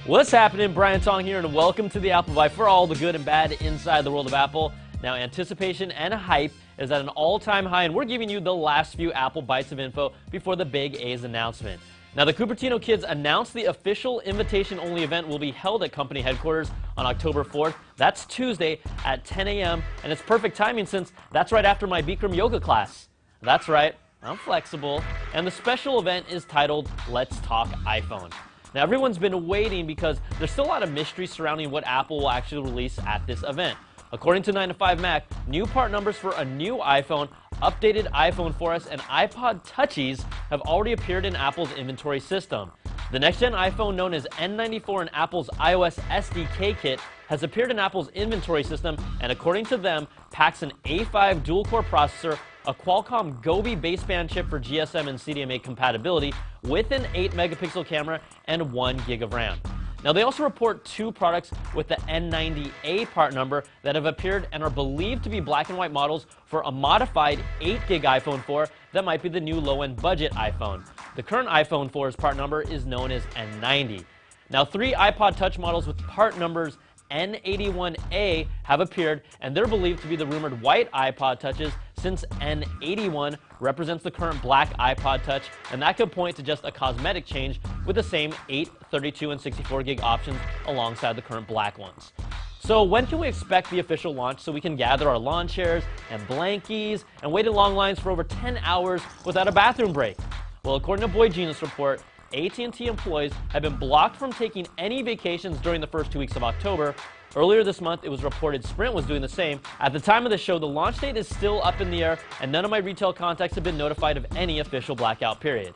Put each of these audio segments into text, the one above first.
What's happening? Brian Tong here, and welcome to the Apple Vibe for all the good and bad inside the world of Apple. Now, anticipation and hype is at an all-time high, and we're giving you the last few Apple bites of info before the big A's announcement. Now, the Cupertino kids announced the official invitation-only event will be held at company headquarters on October 4th. That's Tuesday at 10 a.m., and it's perfect timing since that's right after my Bikram yoga class. That's right, I'm flexible, and the special event is titled Let's Talk iPhone. Now, everyone's been waiting because there's still a lot of mystery surrounding what Apple will actually release at this event. According to 9to5Mac, new part numbers for a new iPhone, updated iPhone 4S, and iPod Touchies have already appeared in Apple's inventory system. The next-gen iPhone, known as N94 in Apple's iOS SDK kit, has appeared in Apple's inventory system, and according to them, packs an A5 dual-core processor, a Qualcomm Gobi baseband chip for GSM and CDMA compatibility, with an 8-megapixel camera and 1 gig of RAM. Now, they also report two products with the N90A part number that have appeared and are believed to be black and white models for a modified 8-gig iPhone 4 that might be the new low-end budget iPhone. The current iPhone 4's part number is known as N90. Now, three iPod Touch models with part numbers N81A have appeared, and they're believed to be the rumored white iPod Touches, since N81 represents the current black iPod Touch, and that could point to just a cosmetic change with the same 8, 32, and 64 gig options alongside the current black ones. So when can we expect the official launch so we can gather our lawn chairs and blankies and wait in long lines for over 10 hours without a bathroom break? Well, according to Boy Genius Report, AT&T employees have been blocked from taking any vacations during the first 2 weeks of October. Earlier this month, it was reported Sprint was doing the same. At the time of the show, the launch date is still up in the air, and none of my retail contacts have been notified of any official blackout period.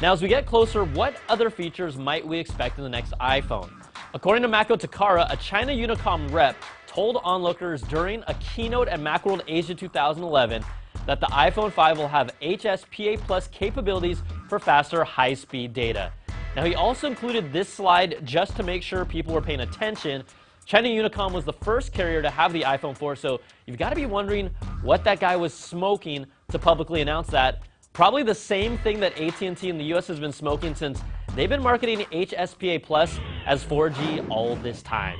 Now, as we get closer, what other features might we expect in the next iPhone? According to Mako Takara, a China Unicom rep told onlookers during a keynote at Macworld Asia 2011 that the iPhone 5 will have HSPA Plus capabilities for faster high-speed data. Now, he also included this slide just to make sure people were paying attention. China Unicom was the first carrier to have the iPhone 4, so you've got to be wondering what that guy was smoking to publicly announce that. Probably the same thing that AT&T in the US has been smoking since they've been marketing HSPA Plus as 4G all this time.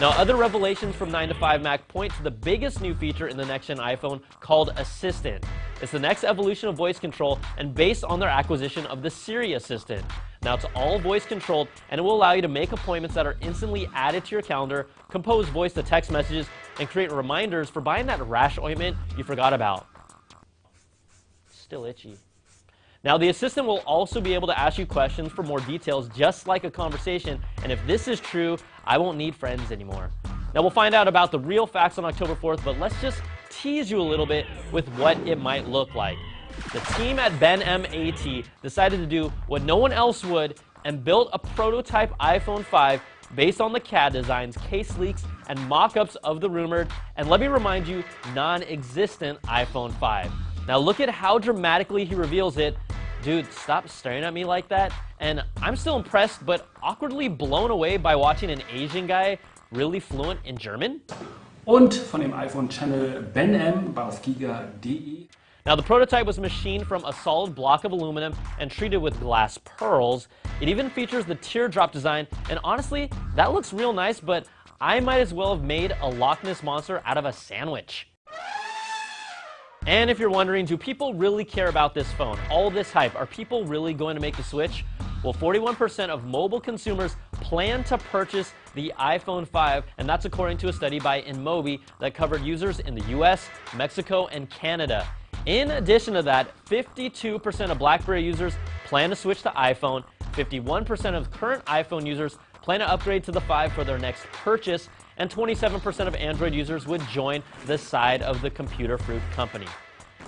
Now, other revelations from 9to5Mac point to the biggest new feature in the next-gen iPhone called Assistant. It's the next evolution of voice control and based on their acquisition of the Siri Assistant. Now, it's all voice-controlled, and it will allow you to make appointments that are instantly added to your calendar, compose voice-to-text messages, and create reminders for buying that rash ointment you forgot about. Still itchy. Now, the Assistant will also be able to ask you questions for more details, just like a conversation, and if this is true, I won't need friends anymore. Now, we'll find out about the real facts on October 4th, but let's just tease you a little bit with what it might look like. The team at BenMAT decided to do what no one else would and built a prototype iPhone 5 based on the CAD designs, case leaks, and mock-ups of the rumored, and let me remind you, non-existent iPhone 5. Now, look at how dramatically he reveals it. Dude, stop staring at me like that. And I'm still impressed, but awkwardly blown away by watching an Asian guy really fluent in German. Und von dem iPhone-Channel BenM auf giga.de. Now, the prototype was machined from a solid block of aluminum and treated with glass pearls. It even features the teardrop design, and honestly, that looks real nice, but I might as well have made a Loch Ness Monster out of a sandwich. And if you're wondering, do people really care about this phone? All this hype, are people really going to make the switch? Well, 41% of mobile consumers plan to purchase the iPhone 5, and that's according to a study by InMobi that covered users in the US, Mexico, and Canada. In addition to that, 52% of BlackBerry users plan to switch to iPhone, 51% of current iPhone users plan to upgrade to the 5 for their next purchase, and 27% of Android users would join the side of the computer fruit company.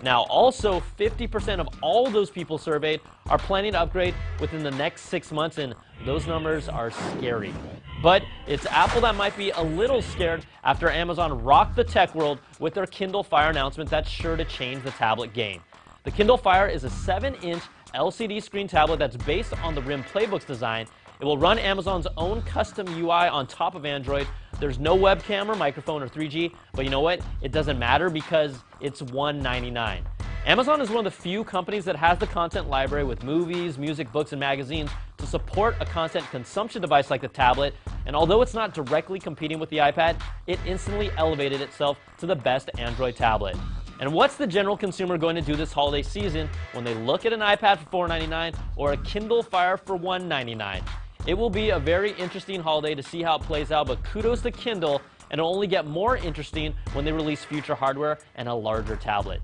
Now, also, 50% of all those people surveyed are planning to upgrade within the next 6 months, and those numbers are scary. But it's Apple that might be a little scared after Amazon rocked the tech world with their Kindle Fire announcement that's sure to change the tablet game. The Kindle Fire is a 7-inch LCD screen tablet that's based on the RIM Playbooks design. It will run Amazon's own custom UI on top of Android. There's no webcam or microphone or 3G, but you know what? It doesn't matter because it's $199. Amazon is one of the few companies that has the content library with movies, music, books, and magazines to support a content consumption device like the tablet, and although it's not directly competing with the iPad, it instantly elevated itself to the best Android tablet. And what's the general consumer going to do this holiday season when they look at an iPad for $499 or a Kindle Fire for $199? It will be a very interesting holiday to see how it plays out, but kudos to Kindle, and it'll only get more interesting when they release future hardware and a larger tablet.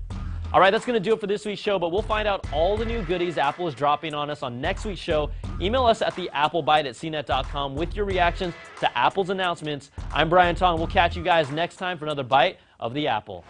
All right, that's going to do it for this week's show, but we'll find out all the new goodies Apple is dropping on us on next week's show. Email us at theapplebite@cnet.com with your reactions to Apple's announcements. I'm Brian Tong. We'll catch you guys next time for another bite of the Apple.